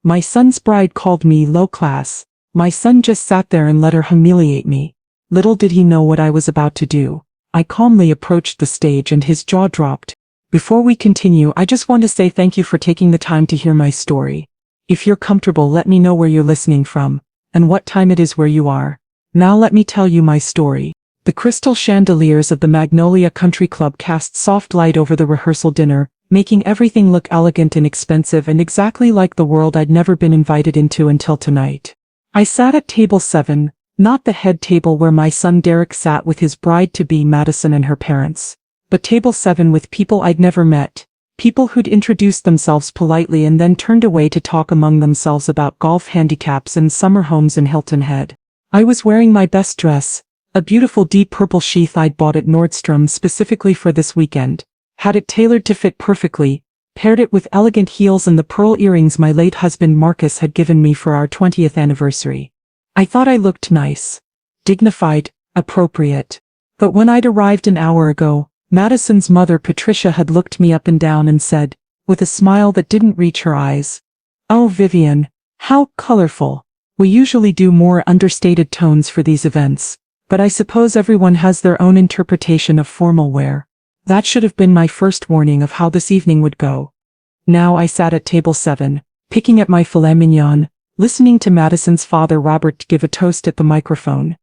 My son's bride called me low class. My son just sat there and let her humiliate me. Little did he know what I was about to do. I calmly approached the stage and his jaw dropped. Before we continue, I just want to say thank you for taking the time to hear my story. If you're comfortable, let me know where you're listening from, and what time it is where you are. Now let me tell you my story. The crystal chandeliers of the Magnolia Country Club cast soft light over the rehearsal dinner, making everything look elegant and expensive and exactly like the world I'd never been invited into until tonight. I sat at table 7, not the head table where my son Derek sat with his bride-to-be Madison and her parents, but table 7 with people I'd never met, people who'd introduced themselves politely and then turned away to talk among themselves about golf handicaps and summer homes in Hilton Head. I was wearing my best dress, a beautiful deep purple sheath I'd bought at Nordstrom specifically for this weekend, had it tailored to fit perfectly, paired it with elegant heels and the pearl earrings my late husband Marcus had given me for our 20th anniversary. I thought I looked nice, dignified, appropriate. But when I'd arrived an hour ago, Madison's mother Patricia had looked me up and down and said, with a smile that didn't reach her eyes, "Oh Vivian, how colorful. We usually do more understated tones for these events, but I suppose everyone has their own interpretation of formal wear." That should have been my first warning of how this evening would go. Now I sat at table 7, picking at my filet mignon, listening to Madison's father Robert give a toast at the microphone.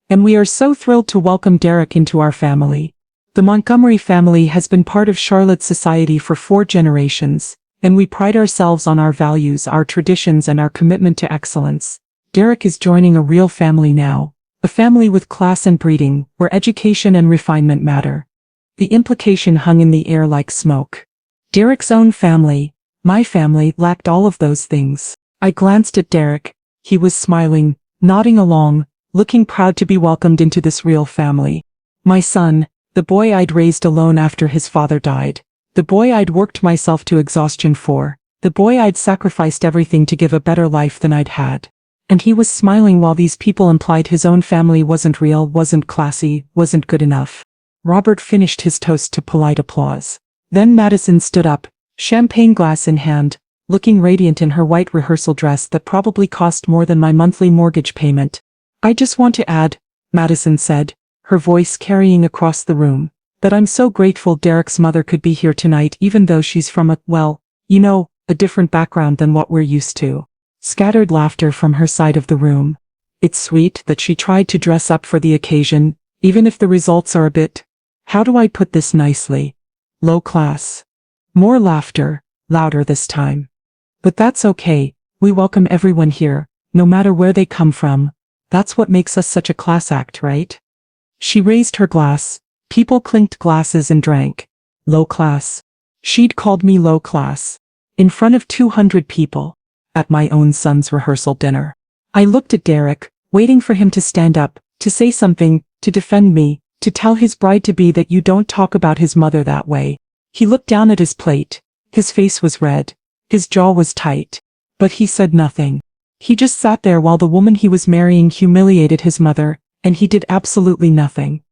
And we are so thrilled to welcome Derek into our family. The Montgomery family has been part of Charlotte's society for 4 generations, and we pride ourselves on our values, our traditions, and our commitment to excellence. Derek is joining a real family now, a family with class and breeding, where education and refinement matter. The implication hung in the air like smoke. Derek's own family, my family, lacked all of those things. I glanced at Derek. He was smiling, nodding along, looking proud to be welcomed into this real family. My son, the boy I'd raised alone after his father died, the boy I'd worked myself to exhaustion for, the boy I'd sacrificed everything to give a better life than I'd had. And he was smiling while these people implied his own family wasn't real, wasn't classy, wasn't good enough. Robert finished his toast to polite applause. Then Madison stood up, champagne glass in hand, looking radiant in her white rehearsal dress that probably cost more than my monthly mortgage payment. "I just want to add," Madison said, her voice carrying across the room, "that I'm so grateful Derek's mother could be here tonight even though she's from a different background than what we're used to." Scattered laughter from her side of the room. It's sweet that she tried to dress up for the occasion, even if the results are a bit, how do I put this nicely, low class. More laughter, louder this time. But that's okay, we welcome everyone here, no matter where they come from. That's what makes us such a class act, right? She raised her glass, people clinked glasses and drank. Low class. She'd called me low class. In front of 200 people. At my own son's rehearsal dinner. I looked at Derek, waiting for him to stand up, to say something, to defend me, to tell his bride-to-be that you don't talk about his mother that way. He looked down at his plate. His face was red. His jaw was tight. But he said nothing. He just sat there while the woman he was marrying humiliated his mother, and he did absolutely nothing.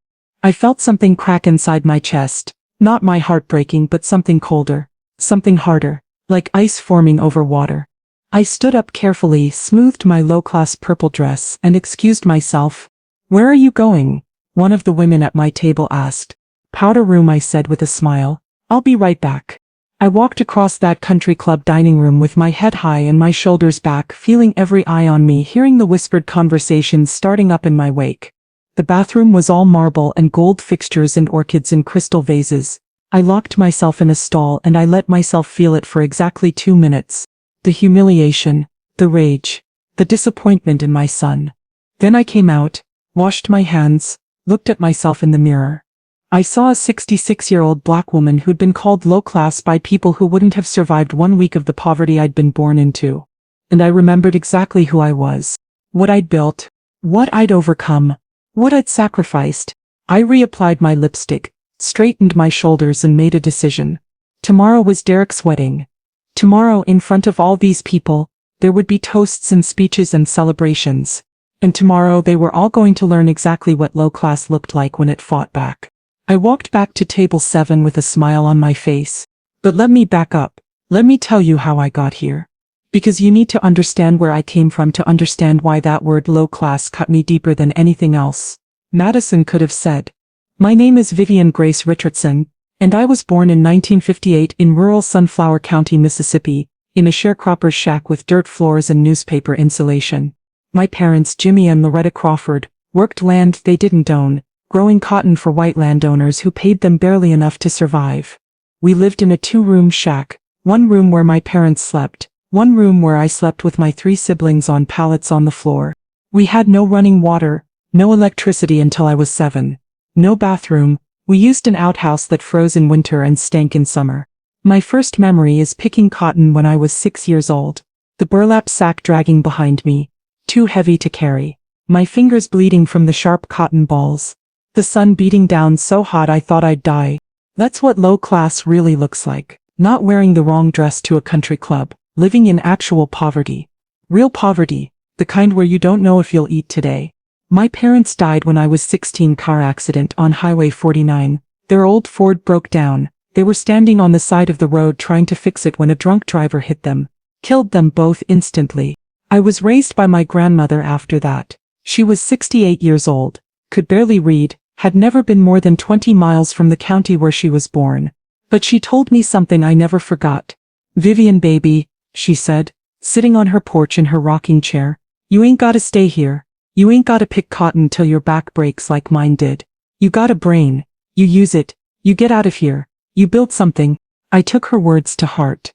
I felt something crack inside my chest, not my heart breaking but something colder, something harder, like ice forming over water. I stood up carefully, smoothed my low-class purple dress, and excused myself. "Where are you going?" one of the women at my table asked. "Powder room," I said with a smile. "I'll be right back." I walked across that country club dining room with my head high and my shoulders back, feeling every eye on me, hearing the whispered conversations starting up in my wake. The bathroom was all marble and gold fixtures and orchids in crystal vases. I locked myself in a stall and I let myself feel it for exactly 2 minutes. The humiliation, the rage, the disappointment in my son. Then I came out, washed my hands, looked at myself in the mirror. I saw a 66-year-old black woman who'd been called low class by people who wouldn't have survived 1 week of the poverty I'd been born into. And I remembered exactly who I was, what I'd built, what I'd overcome, what I'd sacrificed. I reapplied my lipstick, straightened my shoulders and made a decision. Tomorrow was Derek's wedding. Tomorrow, in front of all these people, there would be toasts and speeches and celebrations. And tomorrow they were all going to learn exactly what low class looked like when it fought back. I walked back to table 7 with a smile on my face. But let me back up. Let me tell you how I got here. Because you need to understand where I came from to understand why that word low class cut me deeper than anything else. Madison could have said, "My name is Vivian Grace Richardson, and I was born in 1958 in rural Sunflower County, Mississippi, in a sharecropper's shack with dirt floors and newspaper insulation. My parents, Jimmy and Loretta Crawford, worked land they didn't own, growing cotton for white landowners who paid them barely enough to survive. We lived in a two-room shack, one room where my parents slept, one room where I slept with my three siblings on pallets on the floor. We had no running water, no electricity until I was 7. No bathroom. We used an outhouse that froze in winter and stank in summer. My first memory is picking cotton when I was 6 years old. The burlap sack dragging behind me, too heavy to carry. My fingers bleeding from the sharp cotton balls. The sun beating down so hot I thought I'd die. That's what low class really looks like. Not wearing the wrong dress to a country club. Living in actual poverty. Real poverty. The kind where you don't know if you'll eat today. My parents died when I was 16. Car accident on Highway 49. Their old Ford broke down. They were standing on the side of the road trying to fix it when a drunk driver hit them. Killed them both instantly. I was raised by my grandmother after that. She was 68 years old. Could barely read. Had never been more than 20 miles from the county where she was born. But she told me something I never forgot. "Vivian, baby," she said, sitting on her porch in her rocking chair, "you ain't gotta stay here. You ain't gotta pick cotton till your back breaks like mine did. You got a brain. You use it. You get out of here. You build something." I took her words to heart.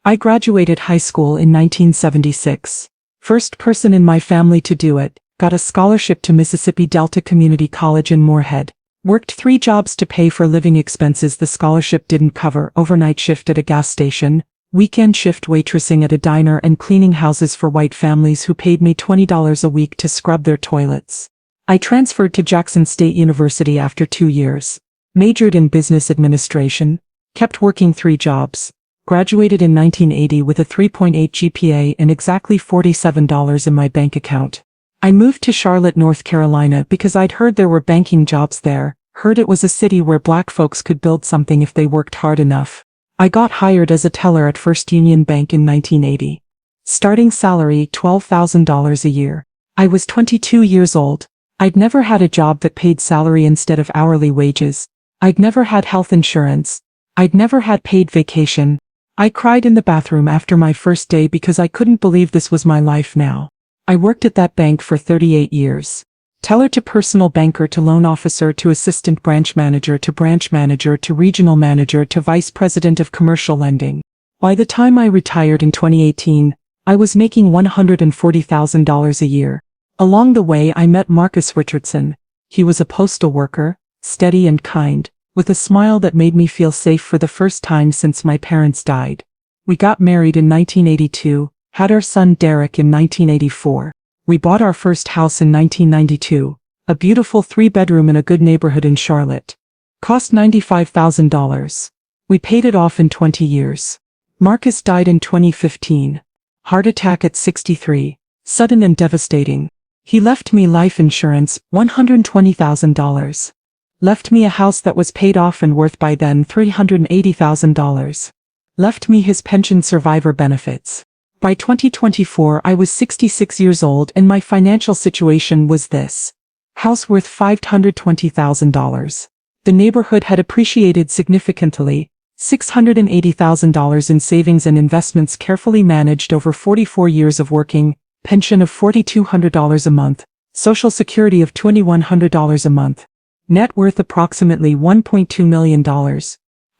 I graduated high school in 1976. First person in my family to do it. Got a scholarship to Mississippi Delta Community College in Moorhead. Worked 3 jobs to pay for living expenses the scholarship didn't cover: overnight shift at a gas station, weekend shift waitressing at a diner, and cleaning houses for white families who paid me $20 a week to scrub their toilets. I transferred to Jackson State University after 2 years. Majored in business administration. Kept working 3 jobs. Graduated in 1980 with a 3.8 GPA and exactly $47 in my bank account. I moved to Charlotte, North Carolina because I'd heard there were banking jobs there, heard it was a city where black folks could build something if they worked hard enough. I got hired as a teller at First Union Bank in 1980. Starting salary $12,000 a year. I was 22 years old. I'd never had a job that paid salary instead of hourly wages. I'd never had health insurance. I'd never had paid vacation. I cried in the bathroom after my first day because I couldn't believe this was my life now. I worked at that bank for 38 years. Teller to personal banker to loan officer to assistant branch manager to regional manager to vice president of commercial lending. By the time I retired in 2018, I was making $140,000 a year. Along the way I met Marcus Richardson. He was a postal worker, steady and kind, with a smile that made me feel safe for the first time since my parents died. We got married in 1982. Had our son Derek in 1984. We bought our first house in 1992, a beautiful 3-bedroom in a good neighborhood in Charlotte. Cost $95,000. We paid it off in 20 years. Marcus died in 2015. Heart attack at 63. Sudden and devastating. He left me life insurance, $120,000. Left me a house that was paid off and worth by then $380,000. Left me his pension survivor benefits. By 2024 I was 66 years old and my financial situation was this. House worth $520,000. The neighborhood had appreciated significantly. $680,000 in savings and investments carefully managed over 44 years of working. Pension of $4,200 a month. Social Security of $2,100 a month. Net worth approximately $1.2 million.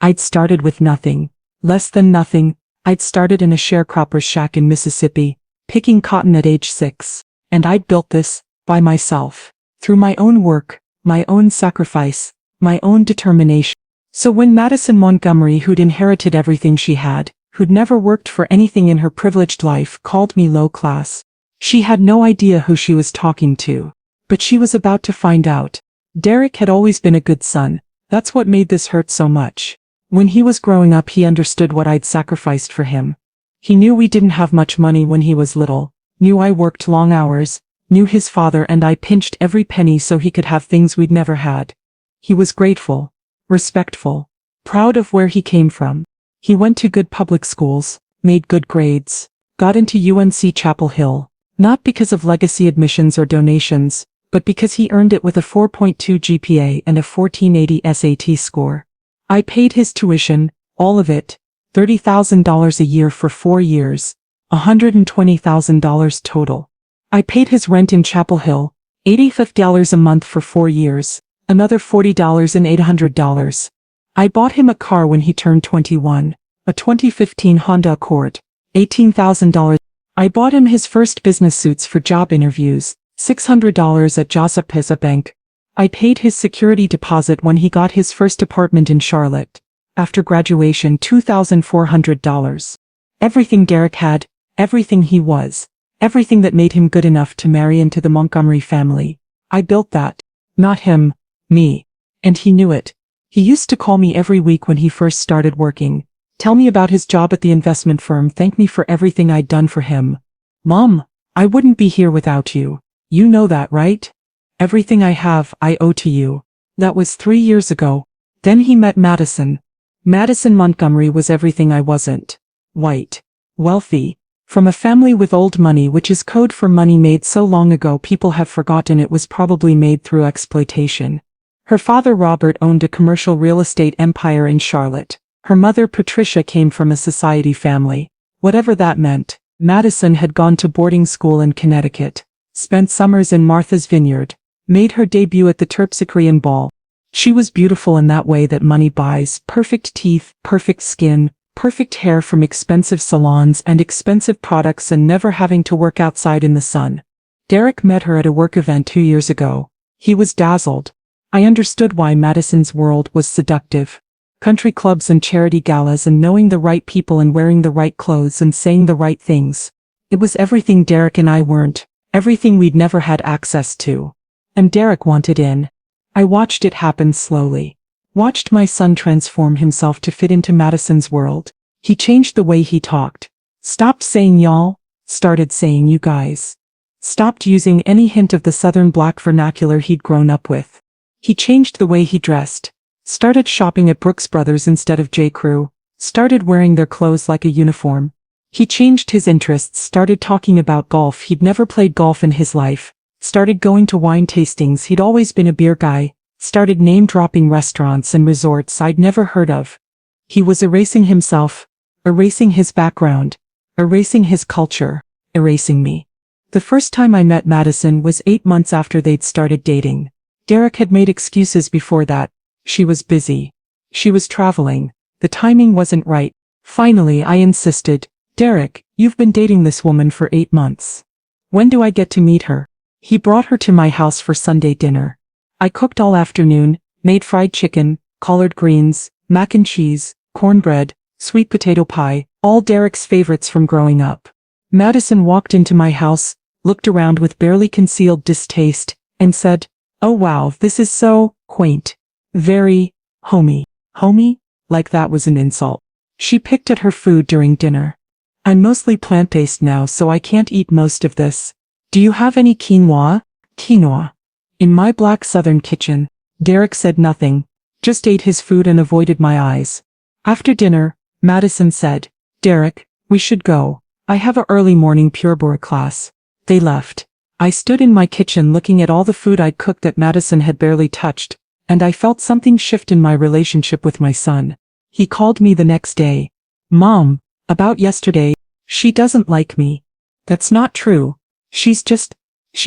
I'd started with nothing. Less than nothing. I'd started in a sharecropper's shack in Mississippi, picking cotton at age 6, and I'd built this, by myself, through my own work, my own sacrifice, my own determination. So when Madison Montgomery, who'd inherited everything she had, who'd never worked for anything in her privileged life, called me low class, she had no idea who she was talking to. But she was about to find out. Derek had always been a good son. That's what made this hurt so much. When he was growing up he understood what I'd sacrificed for him. He knew we didn't have much money when he was little, knew I worked long hours, knew his father and I pinched every penny so he could have things we'd never had. He was grateful, respectful, proud of where he came from. He went to good public schools, made good grades, Got into UNC Chapel Hill. Not because of legacy admissions or donations, but because he earned it with a 4.2 GPA and a 1480 SAT score. I paid his tuition, all of it, $30,000 a year for 4 years, $120,000 total. I paid his rent in Chapel Hill, $85 a month for 4 years, another $40 and $800. I bought him a car when he turned 21, a 2015 Honda Accord, $18,000. I bought him his first business suits for job interviews, $600 at Joseph Bank. I paid his security deposit when he got his first apartment in Charlotte. After graduation, $2,400. Everything Derek had, everything he was, everything that made him good enough to marry into the Montgomery family. I built that. Not him, me. And he knew it. He used to call me every week when he first started working, tell me about his job at the investment firm, thank me for everything I'd done for him. Mom, I wouldn't be here without you. You know that, right? Everything I have, I owe to you. That was 3 years ago. Then he met Madison. Madison Montgomery was everything I wasn't. White. Wealthy. From a family with old money, which is code for money made so long ago people have forgotten it was probably made through exploitation. Her father Robert owned a commercial real estate empire in Charlotte. Her mother Patricia came from a society family. Whatever that meant. Madison had gone to boarding school in Connecticut, spent summers in Martha's Vineyard, made her debut at the Terpsichorean Ball. She was beautiful in that way that money buys: perfect teeth, perfect skin, perfect hair from expensive salons and expensive products, and never having to work outside in the sun. Derek met her at a work event 2 years ago. He was dazzled. I understood why Madison's world was seductive. Country clubs and charity galas and knowing the right people and wearing the right clothes and saying the right things. It was everything Derek and I weren't, everything we'd never had access to. And Derek wanted in. I watched it happen slowly. Watched my son transform himself to fit into Madison's world. He changed the way he talked. Stopped saying y'all, started saying you guys. Stopped using any hint of the Southern black vernacular he'd grown up with. He changed the way he dressed. Started shopping at Brooks Brothers instead of J. Crew. Started wearing their clothes like a uniform. He changed his interests, started talking about golf. He'd never played golf in his life. Started going to wine tastings. He'd always been a beer guy. Started name-dropping restaurants and resorts I'd never heard of. He was erasing himself, erasing his background, erasing his culture, erasing me. The first time I met Madison was 8 months after they'd started dating. Derek had made excuses before that. She was busy. She was traveling. The timing wasn't right. Finally, I insisted, Derek, you've been dating this woman for 8 months. When do I get to meet her? He brought her to my house for Sunday dinner. I cooked all afternoon, made fried chicken, collard greens, mac and cheese, cornbread, sweet potato pie, all Derek's favorites from growing up. Madison walked into my house, looked around with barely concealed distaste, and said, "Oh wow, this is so quaint. Very homey." Homey? Like that was an insult. She picked at her food during dinner. "I'm mostly plant-based now, so I can't eat most of this. Do you have any quinoa?" Quinoa. In my black southern kitchen, Derek said nothing, just ate his food and avoided my eyes. After dinner, Madison said, "Derek, we should go. I have a early morning Pureboro class." They left. I stood in my kitchen looking at all the food I'd cooked that Madison had barely touched, and I felt something shift in my relationship with my son. He called me the next day. "Mom, about yesterday, she doesn't like me." "That's not true. She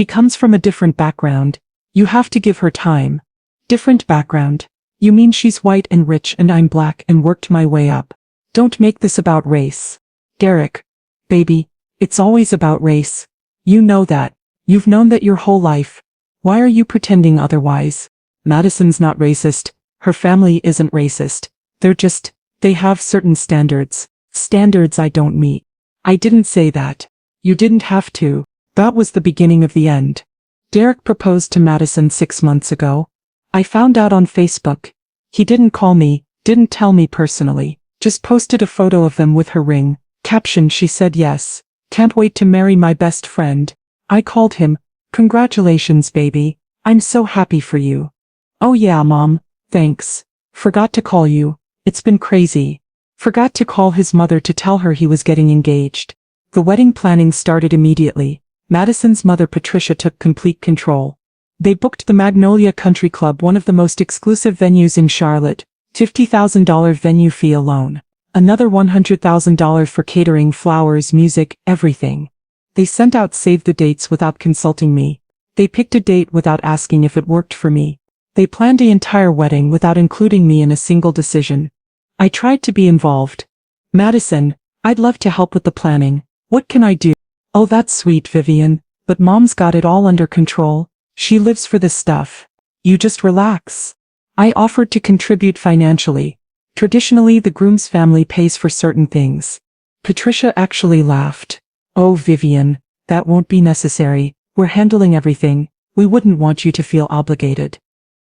comes from a different background. You have to give her time." "Different background? You mean she's white and rich and I'm black and worked my way up? Don't make this about race." "Derek, baby, it's always about race. You know that. You've known that your whole life. Why are you pretending otherwise?" "Madison's not racist. Her family isn't racist. They have certain standards. Standards I don't meet." "I didn't say that. You didn't have to. That was the beginning of the end." Derek proposed to Madison 6 months ago. I found out on Facebook. He didn't call me, didn't tell me personally, just posted a photo of them with her ring. Caption: "She said yes. Can't wait to marry my best friend." I called him. "Congratulations, baby. I'm so happy for you." "Oh yeah, Mom, thanks. Forgot to call you. It's been crazy." Forgot to call his mother to tell her he was getting engaged. The wedding planning started immediately. Madison's mother Patricia took complete control. They booked the Magnolia Country Club, one of the most exclusive venues in Charlotte, $50,000 venue fee alone. Another $100,000 for catering, flowers, music, everything. They sent out save the dates without consulting me. They picked a date without asking if it worked for me. They planned the entire wedding without including me in a single decision. I tried to be involved. Madison, I'd love to help with the planning. What can I do? Oh, that's sweet, Vivian, but Mom's got it all under control. She lives for this stuff. You just relax. I offered to contribute financially. Traditionally, the groom's family pays for certain things. Patricia actually laughed. Oh, Vivian, that won't be necessary. We're handling everything. We wouldn't want you to feel obligated.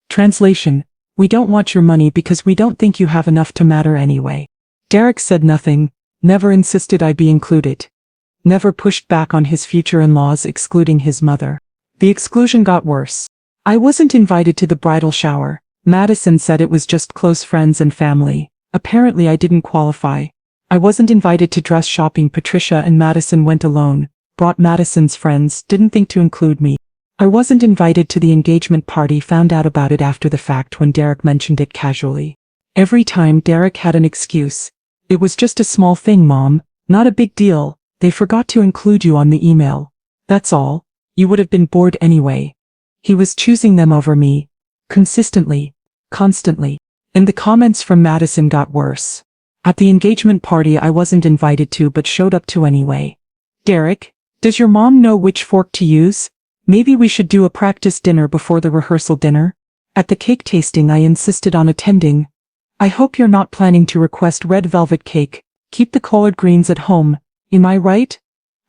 Translation: we don't want your money because we don't think you have enough to matter anyway. Derek said nothing, never insisted I be included. Never pushed back on his future in-laws excluding his mother. The exclusion got worse. I wasn't invited to the bridal shower. Madison said it was just close friends and family. Apparently I didn't qualify. I wasn't invited to dress shopping. Patricia and Madison went alone, brought Madison's friends, didn't think to include me. I wasn't invited to the engagement party, found out about it after the fact when Derek mentioned it casually. Every time Derek had an excuse. It was just a small thing, Mom, not a big deal. They forgot to include you on the email. That's all. You would have been bored anyway. He was choosing them over me. Consistently. Constantly. And the comments from Madison got worse. At the engagement party I wasn't invited to but showed up to anyway. Derek, does your mom know which fork to use? Maybe we should do a practice dinner before the rehearsal dinner? At the cake tasting I insisted on attending. I hope you're not planning to request red velvet cake. Keep the collard greens at home. Am I right?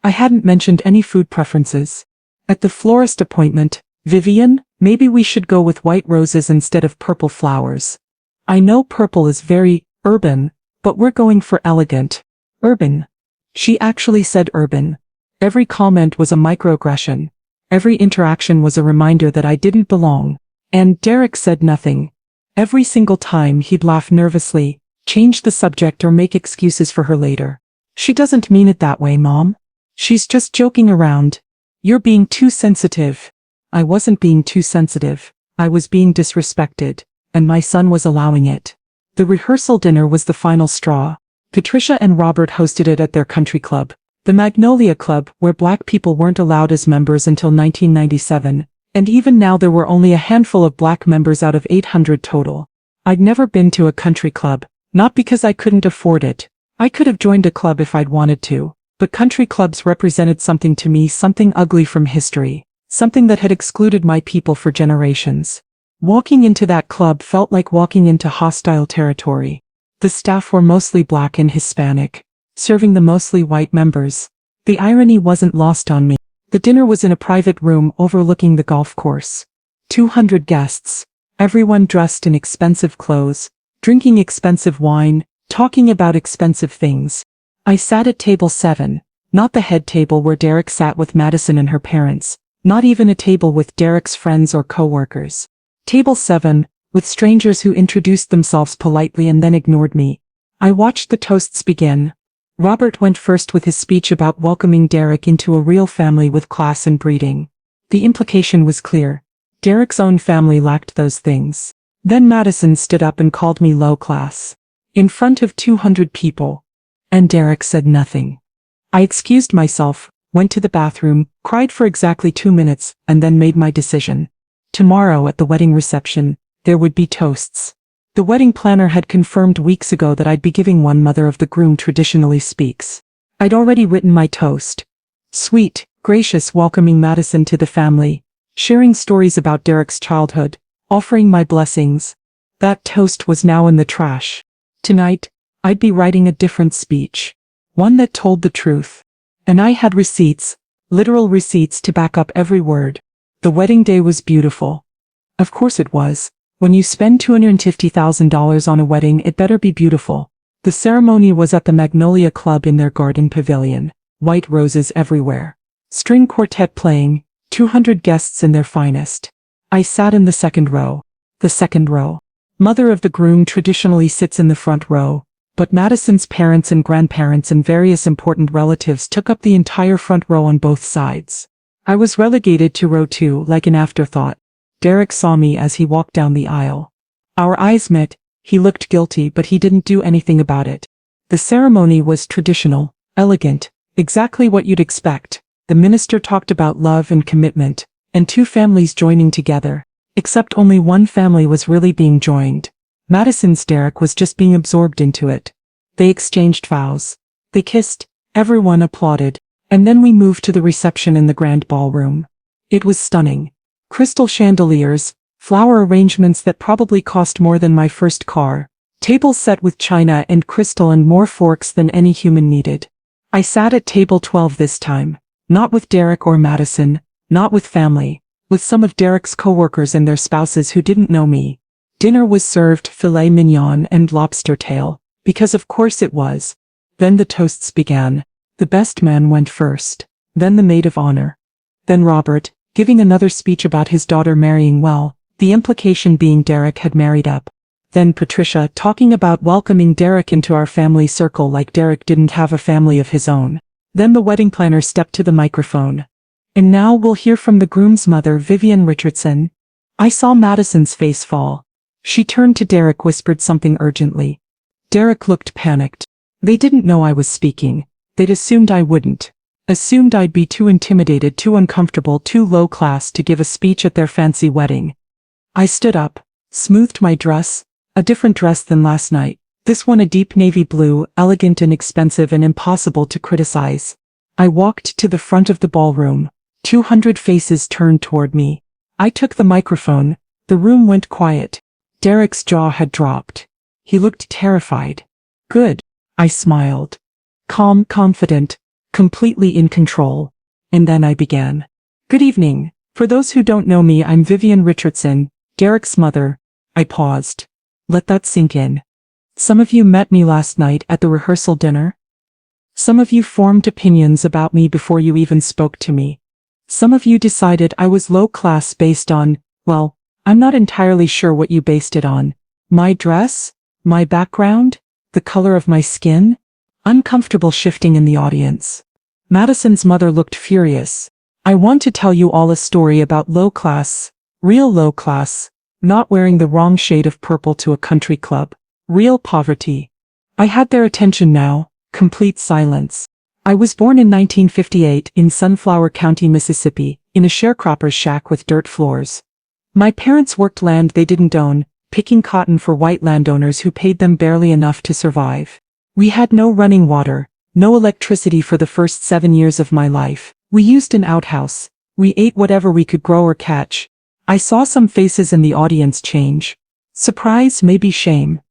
I hadn't mentioned any food preferences. At the florist appointment, Vivian, maybe we should go with white roses instead of purple flowers. I know purple is very urban, but we're going for elegant. Urban. She actually said urban. Every comment was a microaggression. Every interaction was a reminder that I didn't belong. And Derek said nothing. Every single time he'd laugh nervously, change the subject or make excuses for her later. She doesn't mean it that way, Mom. She's just joking around. You're being too sensitive. I wasn't being too sensitive. I was being disrespected, and my son was allowing it. The rehearsal dinner was the final straw. Patricia and Robert hosted it at their country club, the Magnolia Club, where black people weren't allowed as members until 1997, and even now there were only a handful of black members out of 800 total. I'd never been to a country club, not because I couldn't afford it. I could have joined a club if I'd wanted to, but country clubs represented something to me, something ugly from history, something that had excluded my people for generations. Walking into that club felt like walking into hostile territory. The staff were mostly black and Hispanic, serving the mostly white members. The irony wasn't lost on me. The dinner was in a private room overlooking the golf course. 200 guests, everyone dressed in expensive clothes, drinking expensive wine, talking about expensive things. I sat at table 7, not the head table where Derek sat with Madison and her parents, not even a table with Derek's friends or co-workers. Table 7, with strangers who introduced themselves politely and then ignored me. I watched the toasts begin. Robert went first with his speech about welcoming Derek into a real family with class and breeding. The implication was clear. Derek's own family lacked those things. Then Madison stood up and called me low class. In front of 200 people. And Derek said nothing. I excused myself, went to the bathroom, cried for exactly 2 minutes, and then made my decision. Tomorrow at the wedding reception, there would be toasts. The wedding planner had confirmed weeks ago that I'd be giving one. Mother of the groom traditionally speaks. I'd already written my toast. Sweet, gracious, welcoming Madison to the family, sharing stories about Derek's childhood, offering my blessings. That toast was now in the trash. Tonight, I'd be writing a different speech. One that told the truth. And I had receipts, literal receipts to back up every word. The wedding day was beautiful. Of course it was. When you spend $250,000 on a wedding, it better be beautiful. The ceremony was at the Magnolia Club in their garden pavilion. White roses everywhere. String quartet playing, 200 guests in their finest. I sat in the second row. The second row. Mother of the groom traditionally sits in the front row, but Madison's parents and grandparents and various important relatives took up the entire front row on both sides. I was relegated to row 2 like an afterthought. Derek saw me as he walked down the aisle. Our eyes met. He looked guilty, but he didn't do anything about it. The ceremony was traditional, elegant, exactly what you'd expect. The minister talked about love and commitment, and two families joining together. Except only one family was really being joined. Madison's Derek was just being absorbed into it. They exchanged vows. They kissed. Everyone applauded. And then we moved to the reception in the grand ballroom. It was stunning. Crystal chandeliers, flower arrangements that probably cost more than my first car, tables set with china and crystal, and more forks than any human needed. I sat at table 12 this time, not with Derek or Madison, not with family, with some of Derek's coworkers and their spouses who didn't know me. Dinner was served filet mignon and lobster tail, because of course it was. Then the toasts began. The best man went first, then the maid of honor. Then Robert, giving another speech about his daughter marrying well, the implication being Derek had married up. Then Patricia talking about welcoming Derek into our family circle like Derek didn't have a family of his own. Then the wedding planner stepped to the microphone. And now we'll hear from the groom's mother, Vivian Richardson. I saw Madison's face fall. She turned to Derek, whispered something urgently. Derek looked panicked. They didn't know I was speaking. They'd assumed I wouldn't. Assumed I'd be too intimidated, too uncomfortable, too low class to give a speech at their fancy wedding. I stood up, smoothed my dress, a different dress than last night. This one a deep navy blue, elegant and expensive and impossible to criticize. I walked to the front of the ballroom. 200 faces turned toward me. I took the microphone. The room went quiet. Derek's jaw had dropped. He looked terrified. Good. I smiled. Calm, confident, completely in control. And then I began. Good evening. For those who don't know me, I'm Vivian Richardson, Derek's mother. I paused. Let that sink in. Some of you met me last night at the rehearsal dinner. Some of you formed opinions about me before you even spoke to me. Some of you decided I was low class based on, well, I'm not entirely sure what you based it on. My dress? My background? The color of my skin? Uncomfortable shifting in the audience. Madison's mother looked furious. I want to tell you all a story about low class, real low class, not wearing the wrong shade of purple to a country club, real poverty. I had their attention now, complete silence. I was born in 1958 in Sunflower County, Mississippi, in a sharecropper's shack with dirt floors. My parents worked land they didn't own, picking cotton for white landowners who paid them barely enough to survive. We had no running water, no electricity for the first 7 years of my life. We used an outhouse. We ate whatever we could grow or catch. I saw some faces in the audience change. Surprise, maybe shame.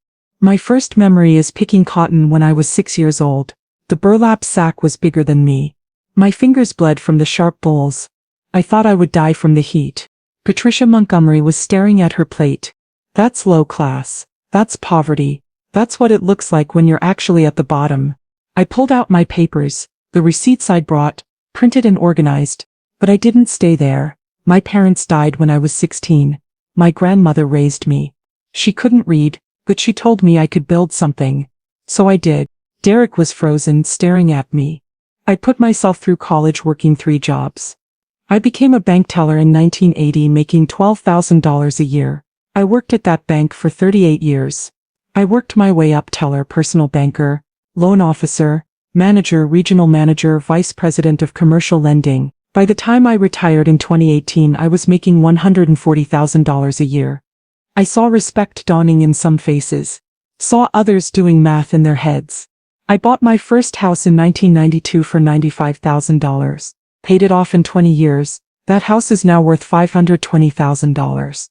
My first memory is picking cotton when I was 6 years old. The burlap sack was bigger than me. My fingers bled from the sharp bowls. I thought I would die from the heat. Patricia Montgomery was staring at her plate. That's low class. That's poverty. That's what it looks like when you're actually at the bottom. I pulled out my papers, the receipts I'd brought, printed and organized. But I didn't stay there. My parents died when I was 16. My grandmother raised me. She couldn't read, but she told me I could build something. So I did. Derek was frozen, staring at me. I put myself through college working 3 jobs. I became a bank teller in 1980, making $12,000 a year. I worked at that bank for 38 years. I worked my way up: teller, personal banker, loan officer, manager, regional manager, vice president of commercial lending. By the time I retired in 2018, I was making $140,000 a year. I saw respect dawning in some faces. Saw others doing math in their heads. I bought my first house in 1992 for $95,000. Paid it off in 20 years. That house is now worth $520,000.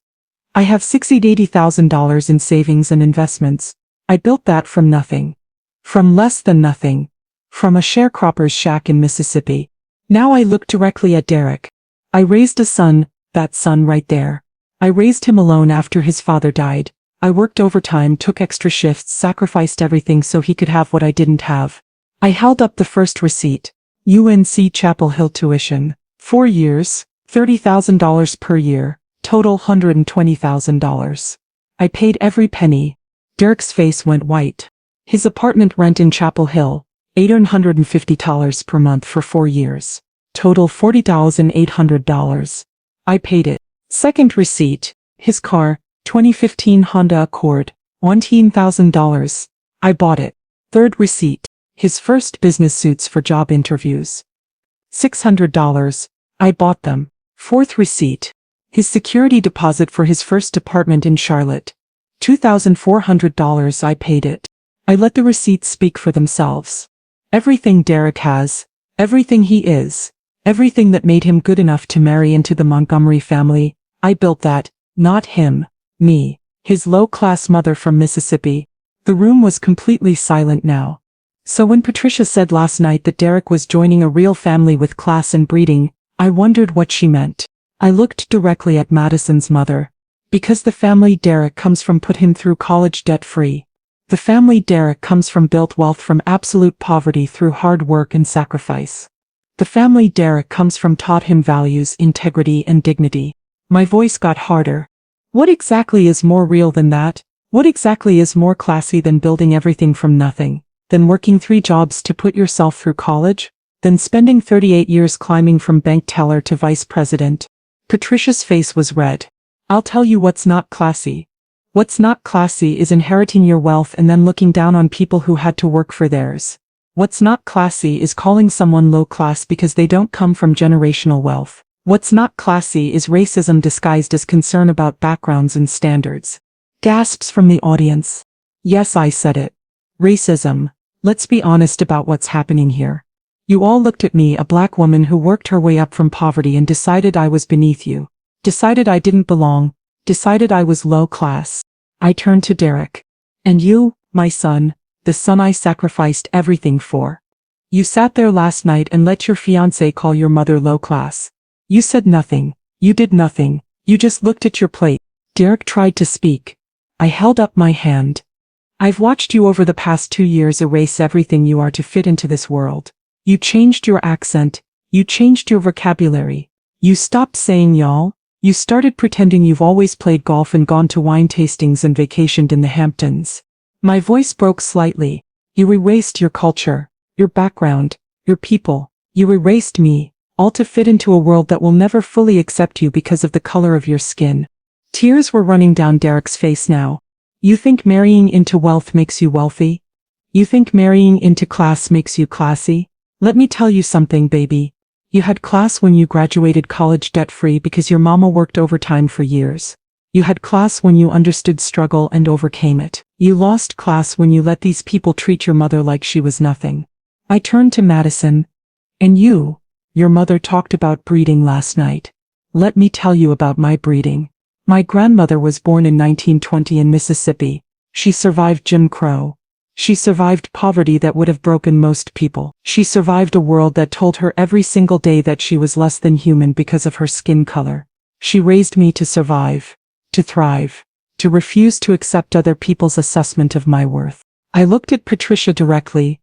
I have $60,000 in savings and investments. I built that from nothing. From less than nothing. From a sharecropper's shack in Mississippi. Now I look directly at Derek. I raised a son, that son right there. I raised him alone after his father died. I worked overtime, took extra shifts, sacrificed everything so he could have what I didn't have. I held up the first receipt. UNC Chapel Hill tuition. 4 years, $30,000 per year. Total $120,000. I paid every penny. Derek's face went white. His apartment rent in Chapel Hill, $850 per month for 4 years. Total $40,800. I paid it. Second receipt, his car, 2015 Honda Accord, $19,000. I bought it. Third receipt, his first business suits for job interviews. $600. I bought them. Fourth receipt, his security deposit for his first apartment in Charlotte. $2,400. I paid it. I let the receipts speak for themselves. Everything Derek has, everything he is, everything that made him good enough to marry into the Montgomery family, I built that, not him, me, his low-class mother from Mississippi. The room was completely silent now. So when Patricia said last night that Derek was joining a real family with class and breeding, I wondered what she meant. I looked directly at Madison's mother. Because the family Derek comes from put him through college debt-free. The family Derek comes from built wealth from absolute poverty through hard work and sacrifice. The family Derek comes from taught him values, integrity and dignity. My voice got harder. What exactly is more real than that? What exactly is more classy than building everything from nothing? Than working 3 jobs to put yourself through college? Than spending 38 years climbing from bank teller to vice president? Patricia's face was red. I'll tell you what's not classy. What's not classy is inheriting your wealth and then looking down on people who had to work for theirs. What's not classy is calling someone low class because they don't come from generational wealth. What's not classy is racism disguised as concern about backgrounds and standards. Gasps from the audience. Yes, I said it. Racism. Let's be honest about what's happening here. You all looked at me, a black woman who worked her way up from poverty, and decided I was beneath you. Decided I didn't belong. Decided I was low class. I turned to Derek. And you, my son, the son I sacrificed everything for. You sat there last night and let your fiancé call your mother low class. You said nothing. You did nothing. You just looked at your plate. Derek tried to speak. I held up my hand. I've watched you over the past 2 years erase everything you are to fit into this world. You changed your accent. You changed your vocabulary. You stopped saying y'all. You started pretending you've always played golf and gone to wine tastings and vacationed in the Hamptons. My voice broke slightly. You erased your culture, your background, your people. You erased me, all to fit into a world that will never fully accept you because of the color of your skin. Tears were running down Derek's face now. You think marrying into wealth makes you wealthy? You think marrying into class makes you classy? Let me tell you something, baby. You had class when you graduated college debt-free because your mama worked overtime for years. You had class when you understood struggle and overcame it. You lost class when you let these people treat your mother like she was nothing. I turned to Madison. And you, your mother talked about breeding last night. Let me tell you about my breeding. My grandmother was born in 1920 in Mississippi. She survived Jim Crow. She survived poverty that would have broken most people. She survived a world that told her every single day that she was less than human because of her skin color. She raised me to survive, to thrive, to refuse to accept other people's assessment of my worth. I looked at Patricia directly.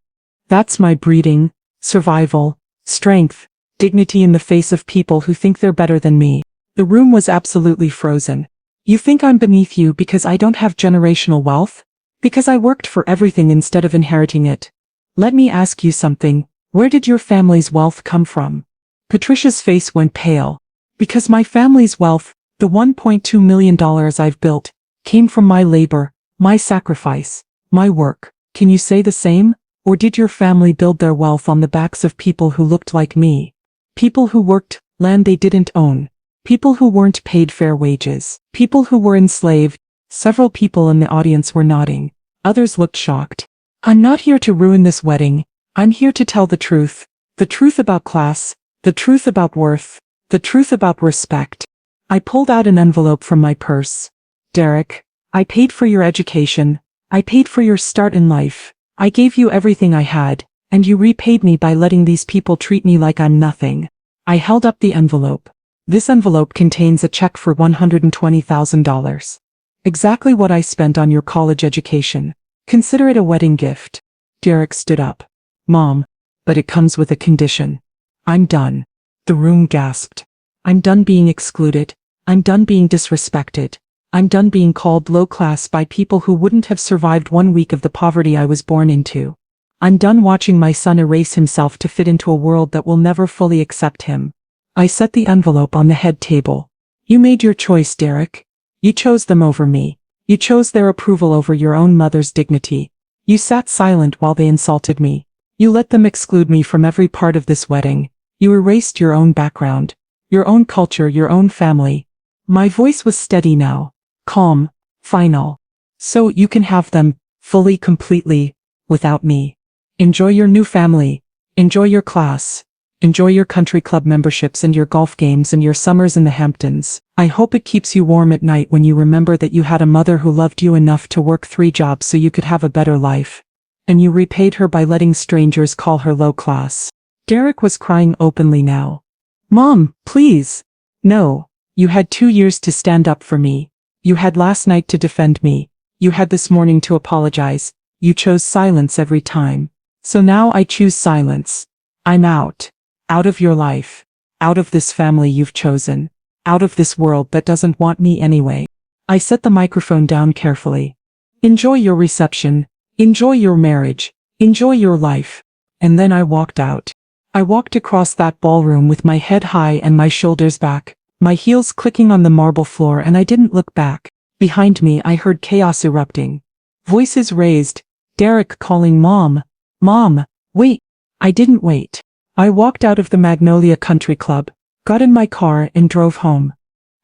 That's my breeding, survival, strength, dignity in the face of people who think they're better than me. The room was absolutely frozen. You think I'm beneath you because I don't have generational wealth? Because I worked for everything instead of inheriting it. Let me ask you something. Where did your family's wealth come from? Patricia's face went pale. Because my family's wealth, the $1.2 million I've built, came from my labor, my sacrifice, my work. Can you say the same? Or did your family build their wealth on the backs of people who looked like me? People who worked land they didn't own. People who weren't paid fair wages. People who were enslaved. Several people in the audience were nodding. Others looked shocked. I'm not here to ruin this wedding. I'm here to tell the truth. The truth about class. The truth about worth. The truth about respect. I pulled out an envelope from my purse. Derek, I paid for your education. I paid for your start in life. I gave you everything I had, and you repaid me by letting these people treat me like I'm nothing. I held up the envelope. This envelope contains a check for $120,000. Exactly what I spent on your college education. Consider it a wedding gift. Derek stood up. Mom, but it comes with a condition. I'm done. The room gasped. I'm done being excluded. I'm done being disrespected. I'm done being called low class by people who wouldn't have survived 1 week of the poverty I was born into. I'm done watching my son erase himself to fit into a world that will never fully accept him. I set the envelope on the head table. You made your choice, Derek. You chose them over me. You chose their approval over your own mother's dignity. You sat silent while they insulted me. You let them exclude me from every part of this wedding. You erased your own background, your own culture, your own family. My voice was steady now, calm, final. So you can have them, fully, completely, without me. Enjoy your new family. Enjoy your class. Enjoy your country club memberships and your golf games and your summers in the Hamptons. I hope it keeps you warm at night when you remember that you had a mother who loved you enough to work 3 jobs so you could have a better life. And you repaid her by letting strangers call her low class. Derek was crying openly now. Mom, please. No. You had 2 years to stand up for me. You had last night to defend me. You had this morning to apologize. You chose silence every time. So now I choose silence. I'm out. Out of your life. Out of this family you've chosen. Out of this world that doesn't want me anyway. I set the microphone down carefully. Enjoy your reception. Enjoy your marriage. Enjoy your life. And then I walked out. I walked across that ballroom with my head high and my shoulders back, my heels clicking on the marble floor, and I didn't look back. Behind me I heard chaos erupting. Voices raised. Derek calling Mom. Mom, wait. I didn't wait. I walked out of the Magnolia Country Club, got in my car and drove home.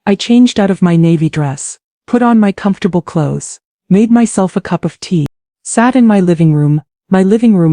I changed out of my navy dress, put on my comfortable clothes, made myself a cup of tea, sat in my living room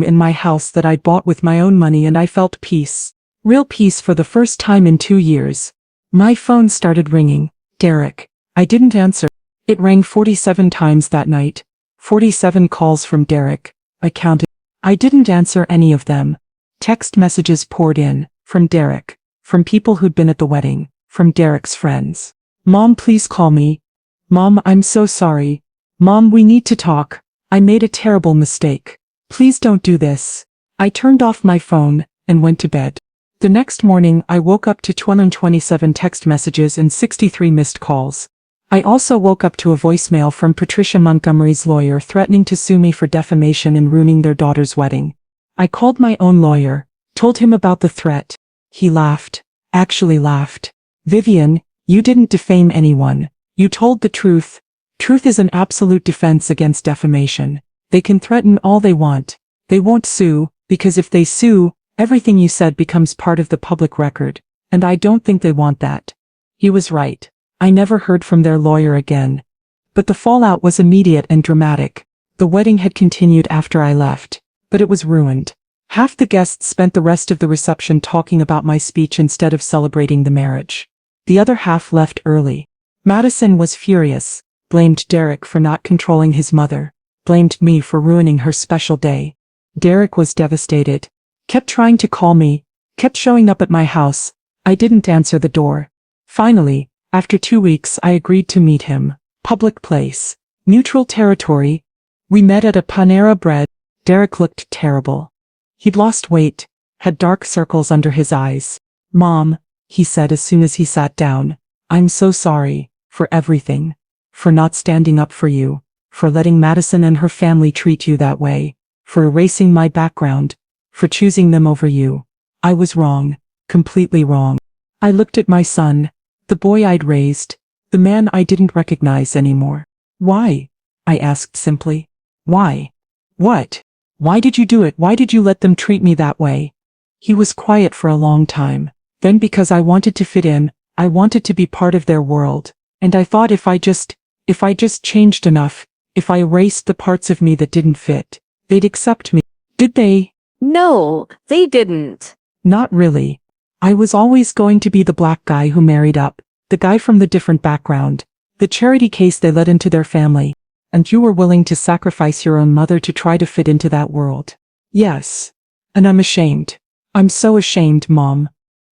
in my house that I'd bought with my own money, and I felt peace. Real peace for the first time in 2 years. My phone started ringing. Derek. I didn't answer. It rang 47 times that night. 47 calls from Derek. I counted. I didn't answer any of them. Text messages poured in, from Derek, from people who'd been at the wedding, from Derek's friends. Mom, please call me. Mom, I'm so sorry. Mom, we need to talk. I made a terrible mistake. Please don't do this. I turned off my phone and went to bed. The next morning I woke up to 227 text messages and 63 missed calls. I also woke up to a voicemail from Patricia Montgomery's lawyer threatening to sue me for defamation and ruining their daughter's wedding. I called my own lawyer, told him about the threat. He laughed, actually laughed. Vivian, you didn't defame anyone. You told the truth. Truth is an absolute defense against defamation. They can threaten all they want. They won't sue, because if they sue, everything you said becomes part of the public record, and I don't think they want that. He was right. I never heard from their lawyer again. But the fallout was immediate and dramatic. The wedding had continued after I left, but it was ruined. Half the guests spent the rest of the reception talking about my speech instead of celebrating the marriage. The other half left early. Madison was furious, blamed Derek for not controlling his mother, blamed me for ruining her special day. Derek was devastated, kept trying to call me, kept showing up at my house. I didn't answer the door. Finally, after 2 weeks, I agreed to meet him. Public place. Neutral territory. We met at a Panera Bread. Derek looked terrible. He'd lost weight, had dark circles under his eyes. Mom, he said as soon as he sat down, I'm so sorry, for everything. For not standing up for you, for letting Madison and her family treat you that way, for erasing my background, for choosing them over you. I was wrong, completely wrong. I looked at my son, the boy I'd raised, the man I didn't recognize anymore. Why? I asked simply. Why? What? Why did you do it? Why did you let them treat me that way? He was quiet for a long time. Then because I wanted to fit in, I wanted to be part of their world. And I thought if I just changed enough, if I erased the parts of me that didn't fit, they'd accept me. Did they? No, they didn't. Not really. I was always going to be the black guy who married up, the guy from the different background, the charity case they let into their family. And you were willing to sacrifice your own mother to try to fit into that world. Yes. And I'm ashamed. I'm so ashamed, Mom.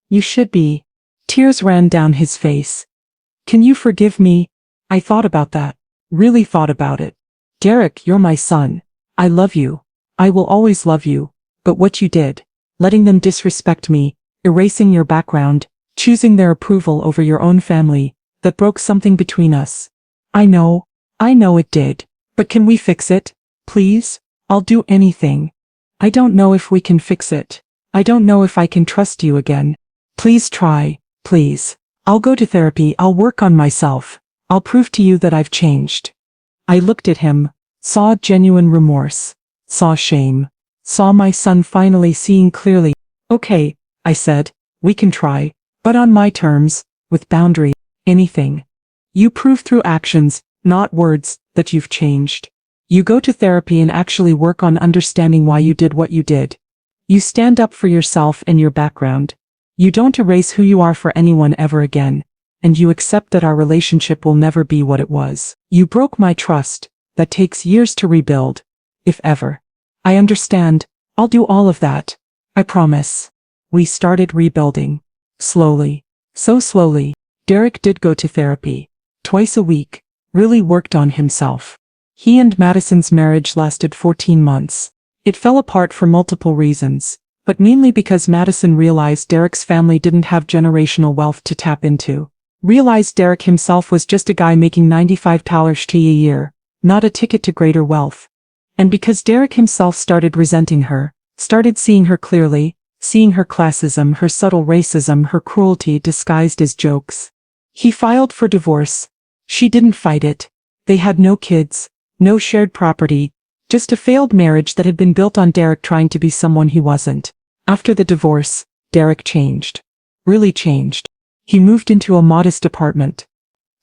You should be. Tears ran down his face. Can you forgive me? I thought about that. Really thought about it. Derek, you're my son. I love you. I will always love you. But what you did, letting them disrespect me, erasing your background, choosing their approval over your own family, that broke something between us. I know it did. But can we fix it? Please? I'll do anything. I don't know if we can fix it. I don't know if I can trust you again. Please try, please. I'll go to therapy, I'll work on myself. I'll prove to you that I've changed. I looked at him, saw genuine remorse, saw shame, saw my son finally seeing clearly. Okay, I said, we can try, but on my terms, with boundary, anything. You prove through actions, not words, that you've changed. You go to therapy and actually work on understanding why you did what you did. You stand up for yourself and your background. You don't erase who you are for anyone ever again. And you accept that our relationship will never be what it was. You broke my trust. That takes years to rebuild. If ever. I understand. I'll do all of that. I promise. We started rebuilding. Slowly. So slowly. Derek did go to therapy. Twice a week. Really worked on himself. He and Madison's marriage lasted 14 months. It fell apart for multiple reasons, but mainly because Madison realized Derek's family didn't have generational wealth to tap into. Realized Derek himself was just a guy making $95 a year, not a ticket to greater wealth. And because Derek himself started resenting her, started seeing her clearly, seeing her classism, her subtle racism, her cruelty disguised as jokes. He filed for divorce. She didn't fight it. They had no kids, no shared property, just a failed marriage that had been built on Derek trying to be someone he wasn't. After the divorce, Derek changed. Really changed. He moved into a modest apartment.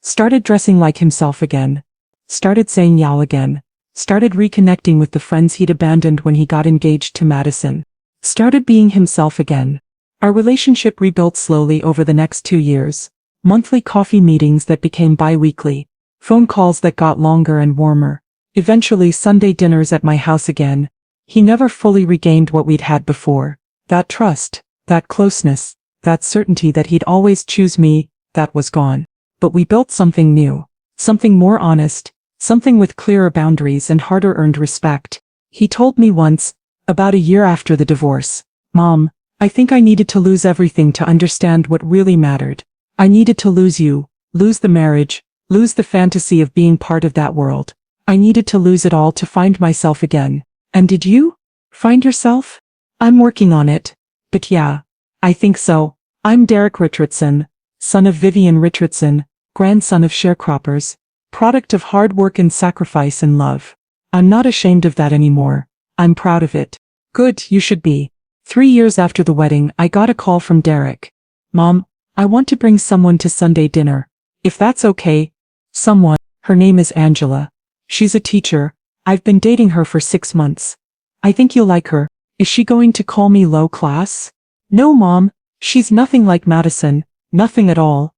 Started dressing like himself again. Started saying y'all again. Started reconnecting with the friends he'd abandoned when he got engaged to Madison. Started being himself again. Our relationship rebuilt slowly over the next 2 years. Monthly coffee meetings that became bi-weekly. Phone calls that got longer and warmer. Eventually Sunday dinners at my house again. He never fully regained what we'd had before. That trust, that closeness, that certainty that he'd always choose me, that was gone. But we built something new. Something more honest. Something with clearer boundaries and harder-earned respect. He told me once, about a year after the divorce, "Mom, I think I needed to lose everything to understand what really mattered. I needed to lose you, lose the marriage, lose the fantasy of being part of that world. I needed to lose it all to find myself again. And did you? Find yourself? I'm working on it. But yeah, I think so. I'm Derek Richardson, son of Vivian Richardson, grandson of sharecroppers, product of hard work and sacrifice and love. I'm not ashamed of that anymore. I'm proud of it." Good, you should be. 3 years after the wedding, I got a call from Derek. "Mom, I want to bring someone to Sunday dinner. If that's okay." Someone. Her name is Angela. She's a teacher. I've been dating her for 6 months. I think you'll like her. Is she going to call me low class? No, Mom. She's nothing like Madison. Nothing at all.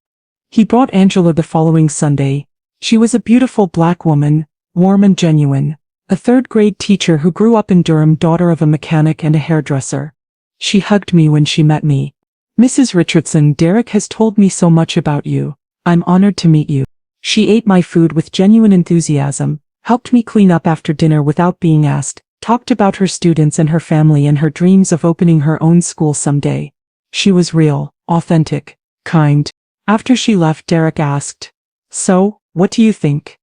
He brought Angela the following Sunday. She was a beautiful black woman, warm and genuine. A third-grade teacher who grew up in Durham, daughter of a mechanic and a hairdresser. She hugged me when she met me. "Mrs. Richardson, Derek has told me so much about you. I'm honored to meet you." She ate my food with genuine enthusiasm, helped me clean up after dinner without being asked, talked about her students and her family and her dreams of opening her own school someday. She was real, authentic, kind. After she left, Derek asked, "So, what do you think?"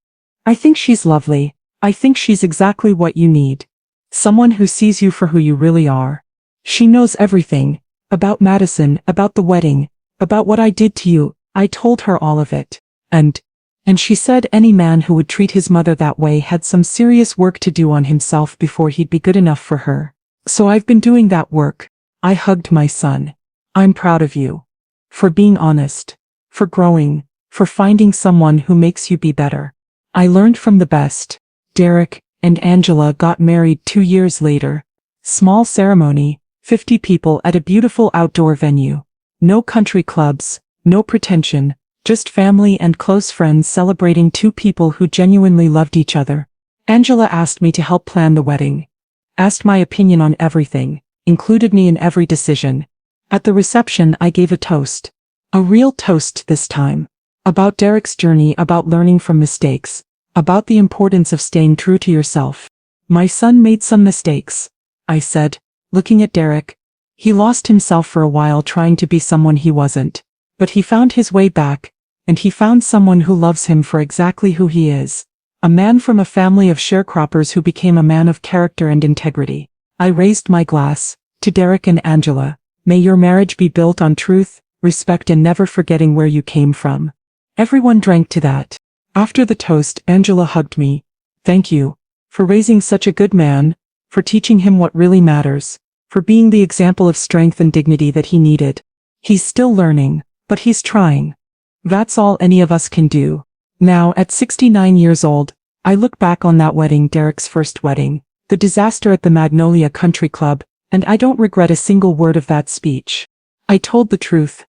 "I think she's lovely. I think she's exactly what you need. Someone who sees you for who you really are. She knows everything. About Madison, about the wedding, about what I did to you." I told her all of it. And she said any man who would treat his mother that way had some serious work to do on himself before he'd be good enough for her. So I've been doing that work. I hugged my son. "I'm proud of you. For being honest. For growing. For finding someone who makes you be better. I learned from the best." Derek and Angela got married 2 years later. Small ceremony, 50 people at a beautiful outdoor venue. No country clubs, no pretension, just family and close friends celebrating 2 people who genuinely loved each other. Angela asked me to help plan the wedding. Asked my opinion on everything, included me in every decision. At the reception, I gave a toast. A real toast this time. About Derek's journey, about learning from mistakes. About the importance of staying true to yourself. "My son made some mistakes," I said, looking at Derek. "He lost himself for a while trying to be someone he wasn't. But he found his way back, and he found someone who loves him for exactly who he is. A man from a family of sharecroppers who became a man of character and integrity. I raised my glass to Derek and Angela. May your marriage be built on truth, respect, and never forgetting where you came from. Everyone drank to that. After the toast, Angela hugged me. Thank you for raising such a good man, for teaching him what really matters, for being the example of strength and dignity that he needed. He's still learning, but he's trying. That's all any of us can do. Now, at 69 years old, I look back on that wedding, Derek's first wedding, the disaster at the Magnolia Country Club, and I don't regret a single word of that speech. I told the truth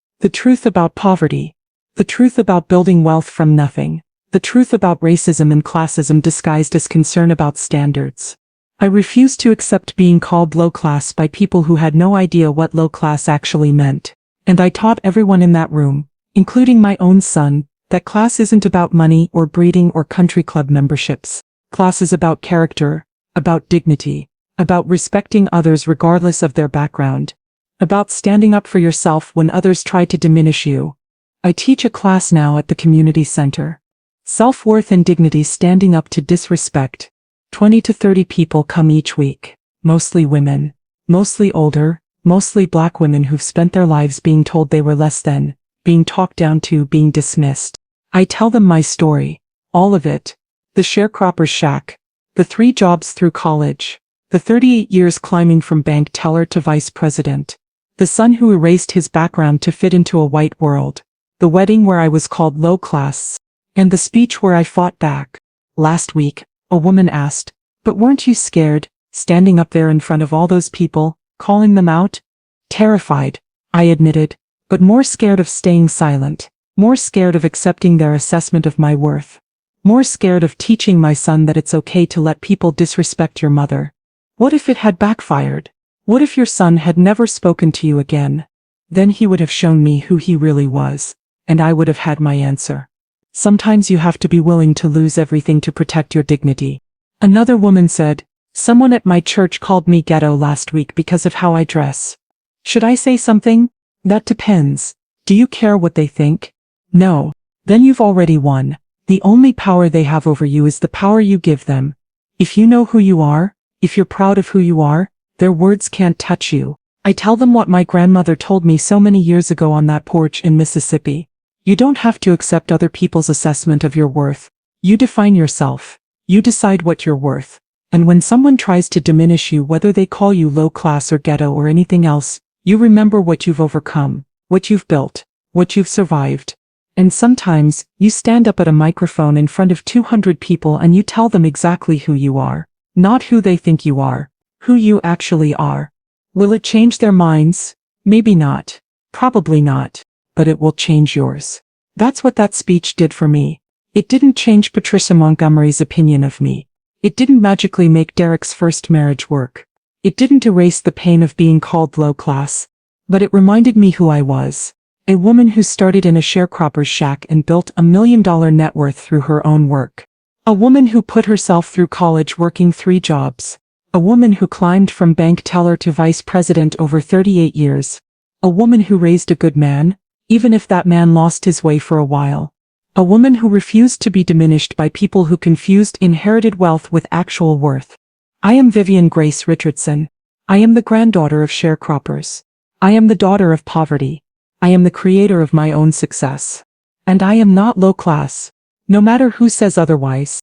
about poverty, the truth about building wealth from nothing, the truth about racism and classism disguised as concern about standards. I refused to accept being called low class by people who had no idea what low class actually meant. And I taught everyone in that room, including my own son, that class isn't about money or breeding or country club memberships. Class is about character, about dignity, about respecting others regardless of their background, about standing up for yourself when others try to diminish you. I teach a class now at the community center. Self-worth and dignity standing up to disrespect. 20 to 30 people come each week, mostly women, mostly older, mostly black women who've spent their lives being told they were less than, being talked down to, being dismissed. I tell them my story, all of it. The sharecropper's shack, the 3 jobs through college, the 38 years climbing from bank teller to vice president, the son who erased his background to fit into a white world, the wedding where I was called low class, and the speech where I fought back. Last week, a woman asked, "But weren't you scared, standing up there in front of all those people, calling them out?" Terrified, I admitted, but more scared of staying silent, more scared of accepting their assessment of my worth, more scared of teaching my son that it's okay to let people disrespect your mother. What if it had backfired? What if your son had never spoken to you again? Then he would have shown me who he really was, and I would have had my answer. Sometimes you have to be willing to lose everything to protect your dignity. Another woman said, "Someone at my church called me ghetto last week because of how I dress. Should I say something? That depends. Do you care what they think? No. Then you've already won. The only power they have over you is the power you give them. If you know who you are, if you're proud of who you are, their words can't touch you." I tell them what my grandmother told me so many years ago on that porch in Mississippi. You don't have to accept other people's assessment of your worth. You define yourself. You decide what you're worth. And when someone tries to diminish you, whether they call you low class or ghetto or anything else, you remember what you've overcome, what you've built, what you've survived. And sometimes, you stand up at a microphone in front of 200 people and you tell them exactly who you are. Not who they think you are. Who you actually are. Will it change their minds? Maybe not. Probably not. But it will change yours. That's what that speech did for me. It didn't change Patricia Montgomery's opinion of me. It didn't magically make Derek's first marriage work. It didn't erase the pain of being called low class. But it reminded me who I was. A woman who started in a sharecropper's shack and built $1 million net worth through her own work. A woman who put herself through college working 3 jobs. A woman who climbed from bank teller to vice president over 38 years. A woman who raised a good man, even if that man lost his way for a while. A woman who refused to be diminished by people who confused inherited wealth with actual worth. I am Vivian Grace Richardson. I am the granddaughter of sharecroppers. I am the daughter of poverty. I am the creator of my own success. And I am not low class. No matter who says otherwise.